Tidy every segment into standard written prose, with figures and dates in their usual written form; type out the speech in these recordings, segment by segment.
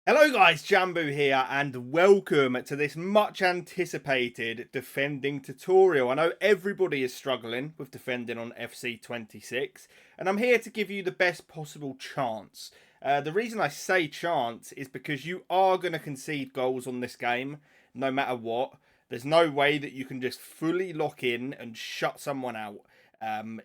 Hello guys, Jamboo here and welcome to this much anticipated defending tutorial. I know everybody is struggling with defending on FC26 and I'm here to give you the best possible chance. The reason I say chance is because you are going to concede goals on this game no matter what. There's no way that you can just fully lock in and shut someone out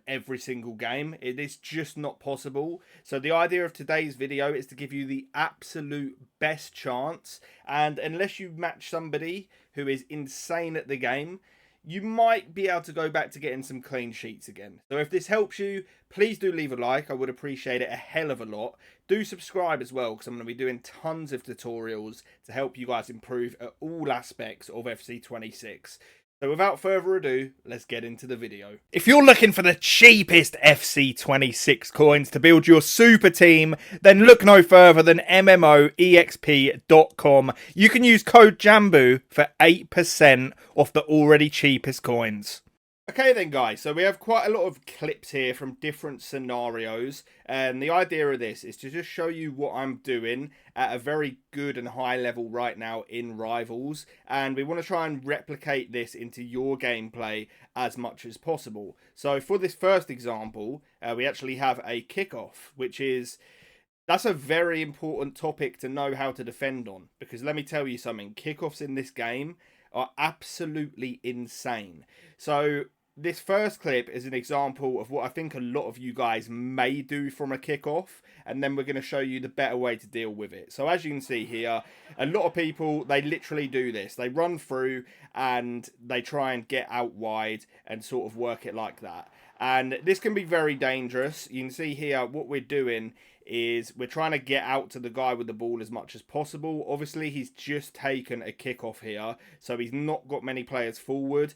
every single game. It is just not possible. So the idea of today's video is to give you the absolute best chance, and unless you match somebody who is insane at the game, you might be able to go back to getting some clean sheets again. So if this helps you, please do leave a like. I would appreciate it a hell of a lot. Do subscribe as well, because I'm going to be doing tons of tutorials to help you guys improve at all aspects of FC26. So without further ado, let's get into the video. If you're looking for the cheapest FC26 coins to build your super team, then look no further than MMOEXP.com. You can use code JAMBOO for 8% off the already cheapest coins. Okay then guys, so we have quite a lot of clips here from different scenarios, and the idea of this is to just show you what I'm doing at a very good and high level right now in Rivals, and we want to try and replicate this into your gameplay as much as possible. So for this first example, we actually have a kickoff, that's a very important topic to know how to defend on, because let me tell you something, kickoffs in this game are absolutely insane. So this first clip is an example of what I think a lot of you guys may do from a kickoff, and then we're going to show you the better way to deal with it. So as you can see here, a lot of people, they literally do this. They run through and they try and get out wide and sort of work it like that. And this can be very dangerous. You can see here what we're doing is we're trying to get out to the guy with the ball as much as possible. Obviously, he's just taken a kickoff here, so he's not got many players forward.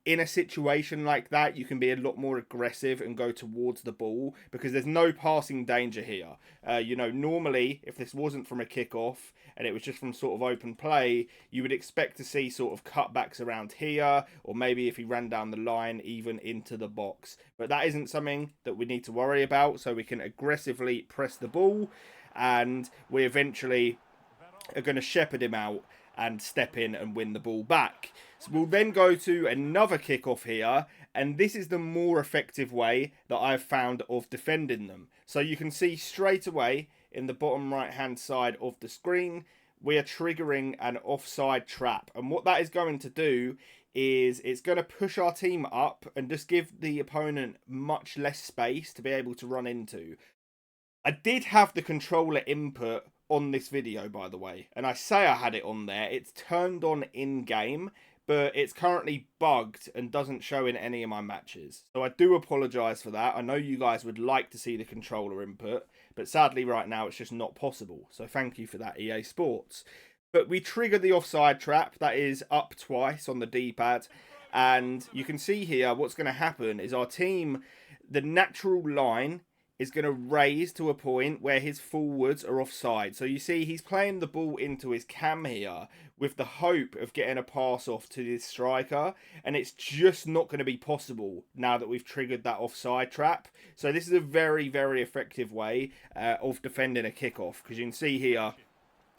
In a situation like that, you can be a lot more aggressive and go towards the ball because there's no passing danger here. Normally, if this wasn't from a kickoff and it was just from sort of open play, you would expect to see sort of cutbacks around here, or maybe if he ran down the line, even into the box. But that isn't something that we need to worry about, so we can aggressively press the ball, and we eventually are going to shepherd him out and step in and win the ball back. So we'll then go to another kickoff here, and this is the more effective way that I've found of defending them. So you can see straight away in the bottom right hand side of the screen, we are triggering an offside trap, and what that is going to do is it's going to push our team up and just give the opponent much less space to be able to run into. I did have the controller input on this video, by the way, and I say I had it on there. It's turned on in game, but it's currently bugged and doesn't show in any of my matches, so I do apologize for that. I know you guys would like to see the controller input, but sadly right now it's just not possible, so thank you for that, EA Sports. But we trigger the offside trap. That is up twice on the D-pad, and you can see here what's going to happen is our team, the natural line is going to raise to a point where his forwards are offside. So you see he's playing the ball into his cam here with the hope of getting a pass off to this striker, and it's just not going to be possible now that we've triggered that offside trap. So this is a very, very effective way of defending a kickoff, because you can see here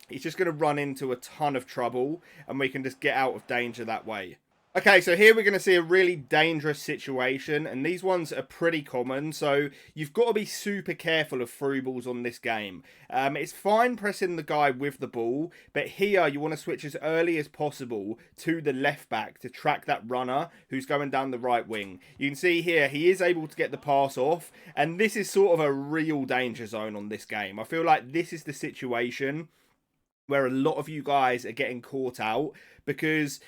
he's just going to run into a ton of trouble and we can just get out of danger that way. Okay, so here we're going to see a really dangerous situation, and these ones are pretty common, so you've got to be super careful of through balls on this game. It's fine pressing the guy with the ball, but here you want to switch as early as possible to the left back to track that runner who's going down the right wing. You can see here he is able to get the pass off, and this is sort of a real danger zone on this game. I feel like this is the situation where a lot of you guys are getting caught out, because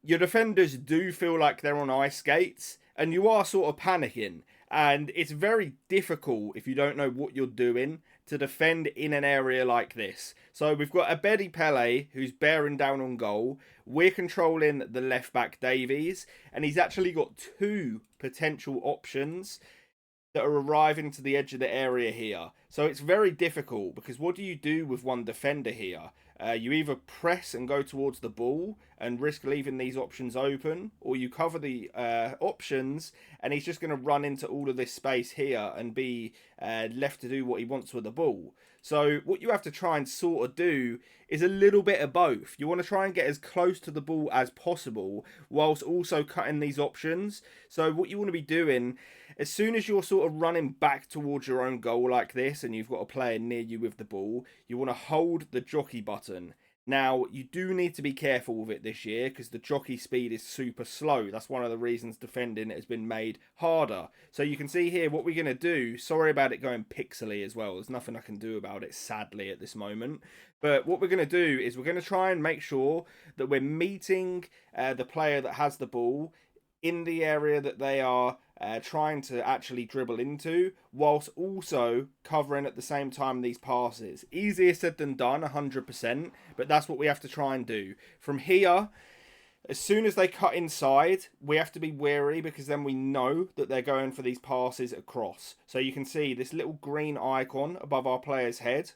your defenders do feel like they're on ice skates and you are sort of panicking, and it's very difficult if you don't know what you're doing to defend in an area like this. So we've got a Betty Pele who's bearing down on goal. We're controlling the left back Davies, and he's actually got two potential options that are arriving to the edge of the area here. So it's very difficult because what do you do with one defender here? You either press and go towards the ball and risk leaving these options open, or you cover the options and he's just going to run into all of this space here and be left to do what he wants with the ball. So what you have to try and sort of do is a little bit of both. You want to try and get as close to the ball as possible whilst also cutting these options. So what you want to be doing, as soon as you're sort of running back towards your own goal like this and you've got a player near you with the ball, you want to hold the jockey button. Now, you do need to be careful with it this year because the jockey speed is super slow. That's one of the reasons defending it has been made harder. So you can see here what we're going to do. Sorry about it going pixely as well. There's nothing I can do about it, sadly, at this moment. But what we're going to do is we're going to try and make sure that we're meeting the player that has the ball in the area that they are trying to actually dribble into, whilst also covering at the same time these passes. Easier said than done, 100%, but that's what we have to try and do. From here, as soon as they cut inside, we have to be wary because then we know that they're going for these passes across. So you can see this little green icon above our player's head.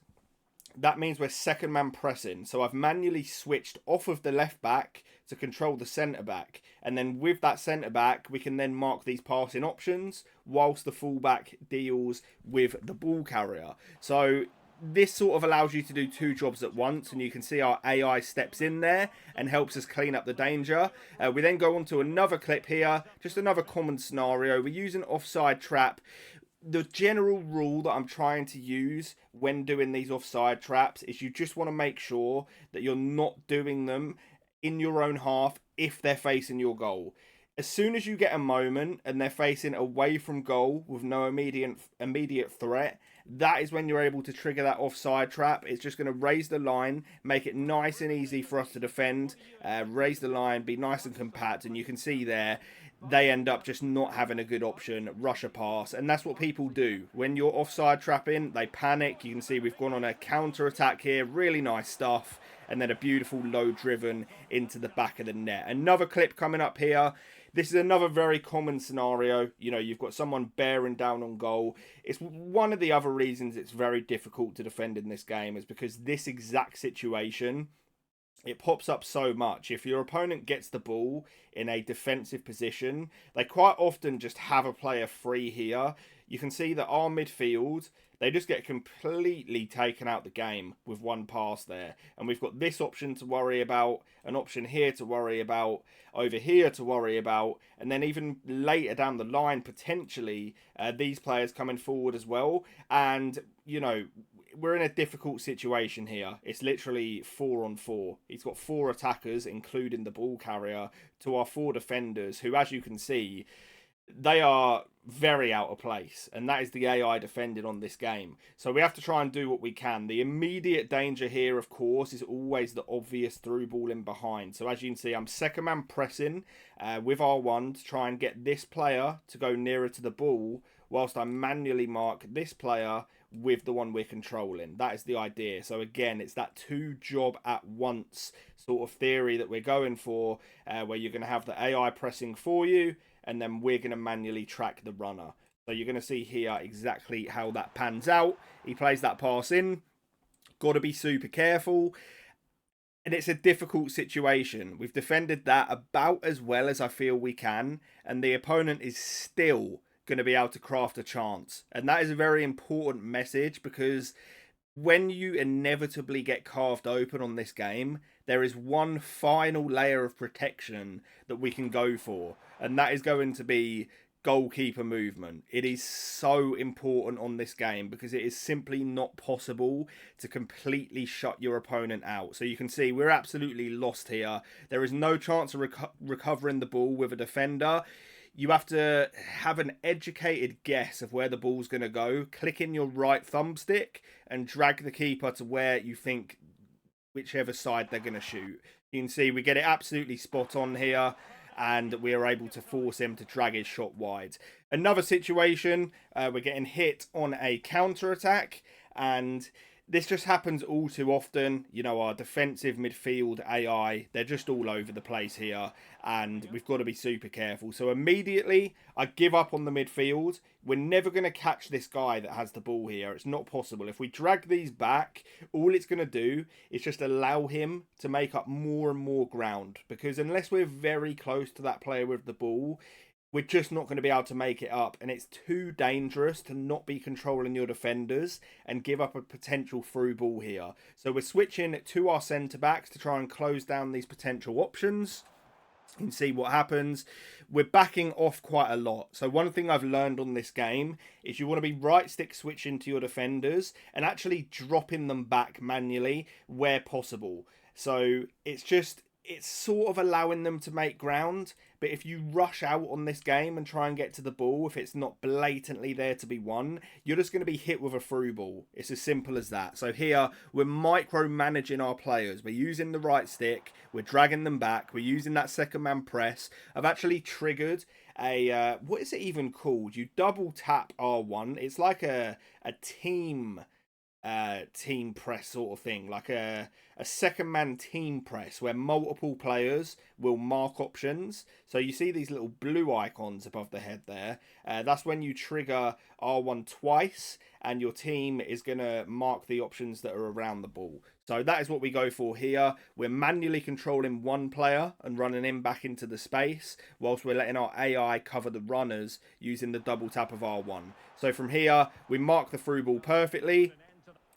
That means we're second man pressing. So I've manually switched off of the left back to control the centre back. And then with that centre back, we can then mark these passing options whilst the fullback deals with the ball carrier. So this sort of allows you to do two jobs at once, and you can see our AI steps in there and helps us clean up the danger. We then go on to another clip here, just another common scenario. We use an offside trap. The general rule that I'm trying to use when doing these offside traps is you just want to make sure that you're not doing them in your own half if they're facing your goal. As soon as you get a moment and they're facing away from goal with no immediate threat, that is when you're able to trigger that offside trap. It's just going to raise the line, make it nice and easy for us to defend, raise the line, be nice and compact, and you can see there they end up just not having a good option, rush a pass, and that's what people do. When you're offside trapping, they panic. You can see we've gone on a counter-attack here, really nice stuff, and then a beautiful low driven into the back of the net. Another clip coming up here. This is another very common scenario. You know, you've got someone bearing down on goal. It's one of the other reasons it's very difficult to defend in this game is because this exact situation, it pops up so much. If your opponent gets the ball in a defensive position, they quite often just have a player free here. You can see that our midfield, they just get completely taken out the game with one pass there. And we've got this option to worry about, an option here to worry about, over here to worry about, and then even later down the line, potentially, these players coming forward as well. And, you know, we're in a difficult situation here. It's literally 4-on-4. He's got 4 attackers, including the ball carrier, to our 4 defenders, who, as you can see, they are very out of place, and that is the AI defending on this game. So we have to try and do what we can. The immediate danger here, of course, is always the obvious through ball in behind. So as you can see, I'm second man pressing with R1 to try and get this player to go nearer to the ball, whilst I manually mark this player with the one we're controlling. That is the idea. So again, it's that 2 job at once sort of theory that we're going for, where you're going to have the AI pressing for you, and then we're going to manually track the runner. So you're going to see here exactly how that pans out. He plays that pass in. Got to be super careful. And it's a difficult situation. We've defended that about as well as I feel we can. And the opponent is still going to be able to craft a chance. And that is a very important message, because when you inevitably get carved open on this game, there is one final layer of protection that we can go for, and that is going to be goalkeeper movement. It is so important on this game because it is simply not possible to completely shut your opponent out. So you can see we're absolutely lost here. There is no chance of recovering the ball with a defender. You have to have an educated guess of where the ball's going to go. Click in your right thumbstick and drag the keeper to where you think whichever side they're going to shoot. You can see we get it absolutely spot on here, and we are able to force him to drag his shot wide. Another situation, we're getting hit on a counter-attack, and this just happens all too often. You know, our defensive midfield AI, they're just all over the place here, and we've got to be super careful. So immediately, I give up on the midfield. We're never going to catch this guy that has the ball here. It's not possible. If we drag these back, all it's going to do is just allow him to make up more and more ground, because unless we're very close to that player with the ball, we're just not going to be able to make it up, and it's too dangerous to not be controlling your defenders and give up a potential through ball here. So we're switching to our centre backs to try and close down these potential options and see what happens. We're backing off quite a lot. So one thing I've learned on this game is you want to be right stick switching to your defenders and actually dropping them back manually where possible. So it's sort of allowing them to make ground, but if you rush out on this game and try and get to the ball, if it's not blatantly there to be won, you're just going to be hit with a through ball. It's as simple as that. So here, we're micromanaging our players. We're using the right stick, we're dragging them back, we're using that second man press. I've actually triggered a, what is it even called? You double tap R1. It's like a team press sort of thing, like a second man team press where multiple players will mark options. So you see these little blue icons above the head there. That's when you trigger R1 twice and your team is going to mark the options that are around the ball. So that is what we go for here. We're manually controlling one player and running him back into the space, whilst we're letting our AI cover the runners using the double tap of R1. So from here, we mark the through ball perfectly,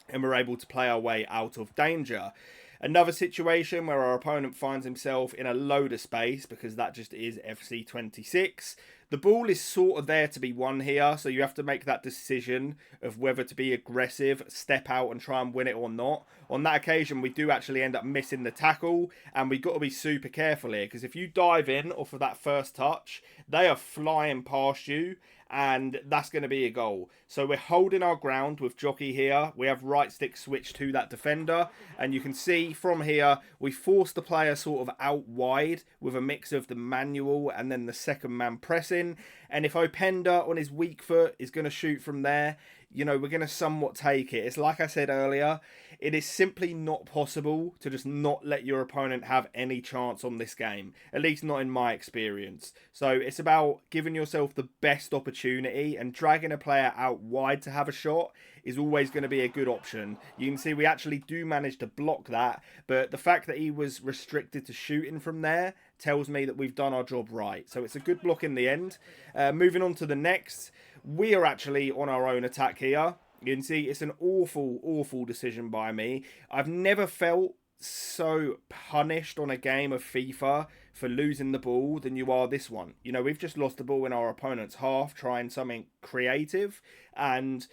and we're able to play our way out of danger. Another situation where our opponent finds himself in a load of space, because that just is FC26. The ball is sort of there to be won here, so you have to make that decision of whether to be aggressive, step out and try and win it or not. On that occasion, we do actually end up missing the tackle, and we've got to be super careful here, because if you dive in off of that first touch, they are flying past you, and that's going to be a goal. So we're holding our ground with Jockey here. We have right stick switch to that defender, and you can see from here we force the player sort of out wide with a mix of the manual and then the second man pressing. And if Openda on his weak foot is going to shoot from there, you know, we're going to somewhat take it. It's like I said earlier, it is simply not possible to just not let your opponent have any chance on this game, at least not in my experience. So it's about giving yourself the best opportunity, and dragging a player out wide to have a shot is always going to be a good option. You can see we actually do manage to block that, but the fact that he was restricted to shooting from there tells me that we've done our job right. So it's a good block in the end. Moving on to the next, we are actually on our own attack here. You can see it's an awful decision by me. I've never felt so punished on a game of FIFA for losing the ball than you are this one. You know, we've just lost the ball in our opponent's half trying something creative, and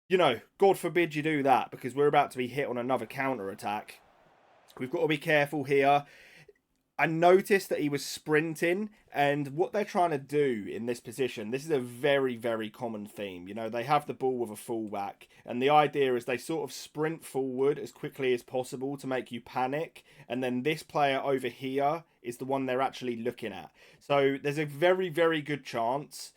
you know, God forbid you do that, because we're about to be hit on another counter attack. We've got to be careful here. I noticed that he was sprinting, and what they're trying to do in this position, this is a very common theme. You know, they have the ball with a fullback, and the idea is they sort of sprint forward as quickly as possible to make you panic, and then this player over here is the one they're actually looking at. So there's a very good chance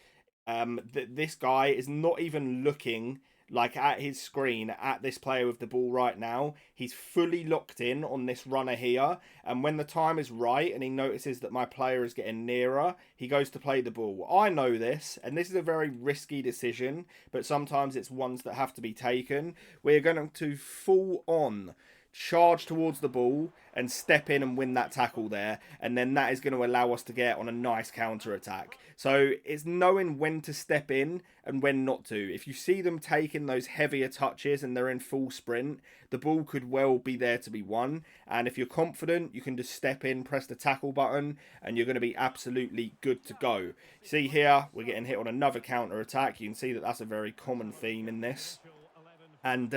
that this guy is not even looking like at his screen at this player with the ball right now. He's fully locked in on this runner here, and when the time is right and he notices that my player is getting nearer, he goes to play the ball. I know this, and this is a very risky decision, but sometimes it's ones that have to be taken. We're going to full on charge towards the ball and step in and win that tackle there, and then that is going to allow us to get on a nice counter attack. So it's knowing when to step in and when not to. If you see them taking those heavier touches and they're in full sprint, the ball could well be there to be won, and if you're confident, you can just step in, press the tackle button, and you're going to be absolutely good to go. See here, we're getting hit on another counter attack. You can see that that's a very common theme in this, and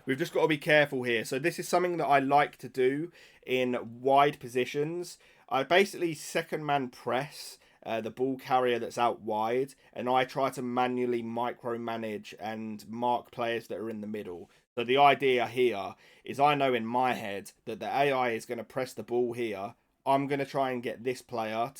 we've just got to be careful here. So this is something that I like to do in wide positions. I basically second man press the ball carrier that's out wide, and I try to manually micromanage and mark players that are in the middle. So the idea here is, I know in my head that the AI is going to press the ball here. I'm going to try and get this player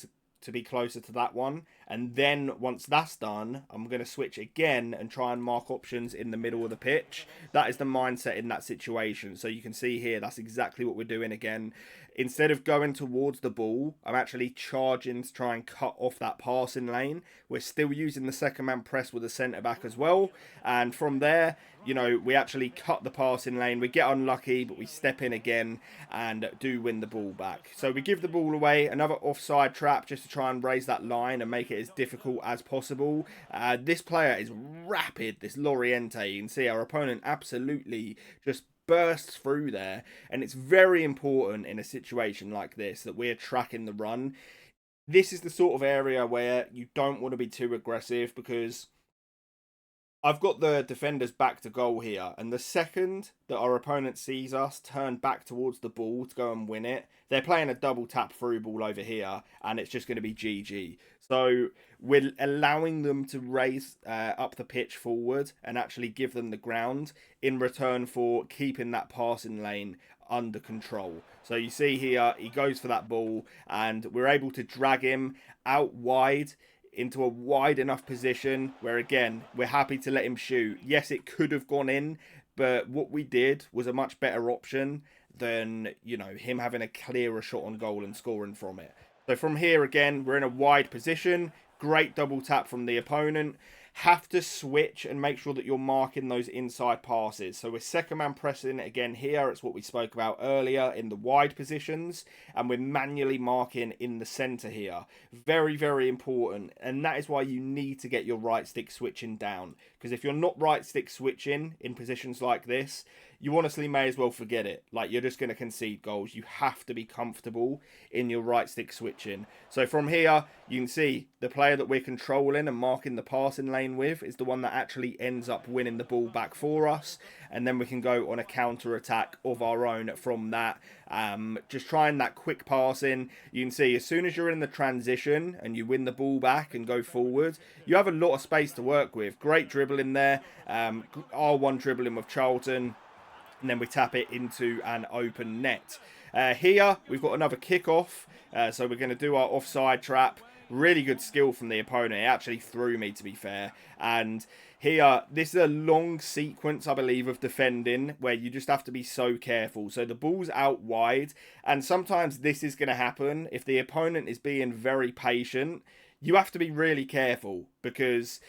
to be closer to that one, And then once that's done, I'm going to switch again and try and mark options in the middle of the pitch. That is the mindset in that situation. So you can see here, that's exactly what we're doing again. Instead of going towards the ball, I'm actually charging to try and cut off that passing lane. We're still using the second man press with the centre back as well. And from there, you know, we actually cut the passing lane. We get unlucky, but we step in again and do win the ball back. So we give the ball away, another offside trap just to try and raise that line and make it as difficult as possible. This player is rapid, this Loriente. You can see our opponent absolutely just bursts through there, and it's very important in a situation like this that we're tracking the run. This is the sort of area where you don't want to be too aggressive, because I've got the defenders back to goal here, and the second that our opponent sees us turn back towards the ball to go and win it, they're playing a double tap through ball over here, and it's just going to be GG. So we're allowing them to raise up the pitch forward and actually give them the ground in return for keeping that passing lane under control. So you see here, he goes for that ball, and we're able to drag him out wide into a wide enough position where, again, we're happy to let him shoot. Yes, it could have gone in, but what we did was a much better option than, you know, him having a clearer shot on goal and scoring from it. So from here, again, we're in a wide position. Great double tap from the opponent. Have to switch and make sure that you're marking those inside passes. So we're second man pressing again here. It's what we spoke about earlier in the wide positions. And we're manually marking in the centre here. Very, very important. And that is why you need to get your right stick switching down. Because if you're not right stick switching in positions like this, you honestly may as well forget it. Like, you're just going to concede goals. You have to be comfortable in your right stick switching. So from here, you can see the player that we're controlling and marking the passing lane with is the one that actually ends up winning the ball back for us. And then we can go on a counter attack of our own from that. Just trying that quick passing. You can see as soon as you're in the transition and you win the ball back and go forward, you have a lot of space to work with. Great dribbling there. R1 dribbling with Charlton. And then we tap it into an open net. Here, we've got another kickoff. So we're going to do our offside trap. Really good skill from the opponent. It actually threw me, to be fair. And here, this is a long sequence, I believe, of defending where you just have to be so careful. So the ball's out wide. And sometimes this is going to happen. If the opponent is being very patient, you have to be really careful, because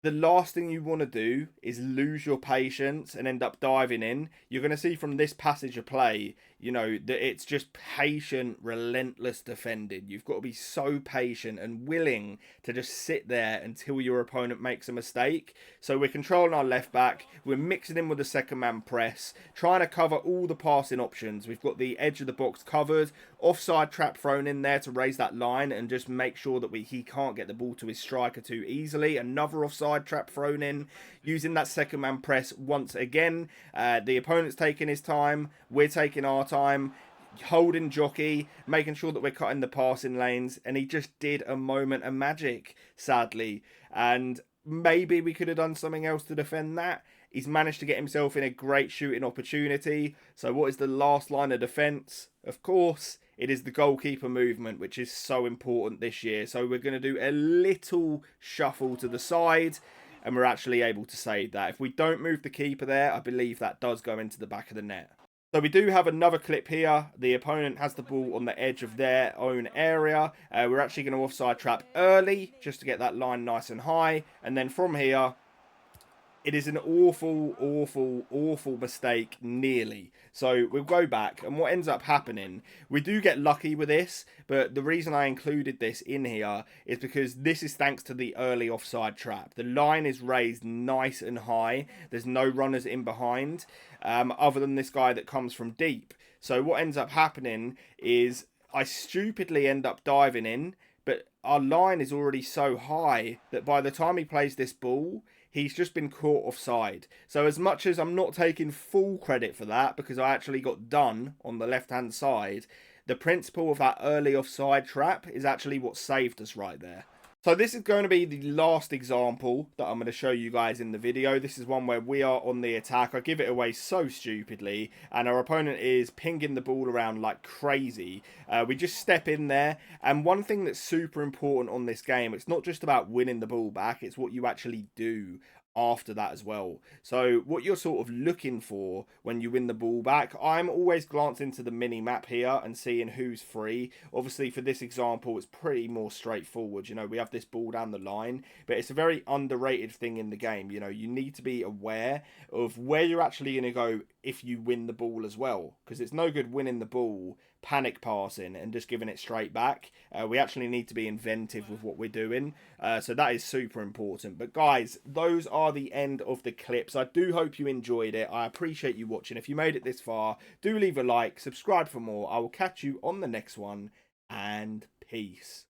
the last thing you want to do is lose your patience and end up diving in. You're going to see from this passage of play, you know, that it's just patient, relentless defending. You've got to be so patient and willing to just sit there until your opponent makes a mistake. So we're controlling our left back. We're mixing in with the second man press, trying to cover all the passing options. We've got the edge of the box covered, offside trap thrown in there to raise that line and just make sure that he can't get the ball to his striker too easily. Another offside trap thrown in, using that second man press once again. The opponent's taking his time, we're taking our time, holding jockey, making sure that we're cutting the passing lanes, and he just did a moment of magic, sadly. And maybe we could have done something else to defend that. He's managed to get himself in a great shooting opportunity. So what is the last line of defence? Of course, it is the goalkeeper movement, which is so important this year. So we're going to do a little shuffle to the side, and we're actually able to save that. If we don't move the keeper there, I believe that does go into the back of the net. So we do have another clip here. The opponent has the ball on the edge of their own area. We're actually going to offside trap early just to get that line nice and high. And then from here, it is an awful, awful, awful mistake, nearly. So we'll go back, and what ends up happening, we do get lucky with this, but the reason I included this in here is because this is thanks to the early offside trap. The line is raised nice and high. There's no runners in behind, other than this guy that comes from deep. So what ends up happening is I stupidly end up diving in, but our line is already so high that by the time he plays this ball, he's just been caught offside. So as much as I'm not taking full credit for that, because I actually got done on the left-hand side, the principle of that early offside trap is actually what saved us right there. So this is going to be the last example that I'm going to show you guys in the video. This is one where we are on the attack. I give it away so stupidly, and our opponent is pinging the ball around like crazy. We just step in there, and one thing that's super important on this game, it's not just about winning the ball back, it's what you actually do after that as well. So what you're sort of looking for when you win the ball back, I'm always glancing to the mini map here and seeing who's free. Obviously for this example it's pretty more straightforward. You know, we have this ball down the line, but it's a very underrated thing in the game. You know, you need to be aware of where you're actually going to go if you win the ball as well, because it's no good winning the ball, panic passing and just giving it straight back. We actually need to be inventive with what we're doing, so that is super important. But guys, those are the end of the clips. I do hope you enjoyed it. I appreciate you watching. If you made it this far, do leave a like, subscribe for more. I will catch you on the next one, and peace.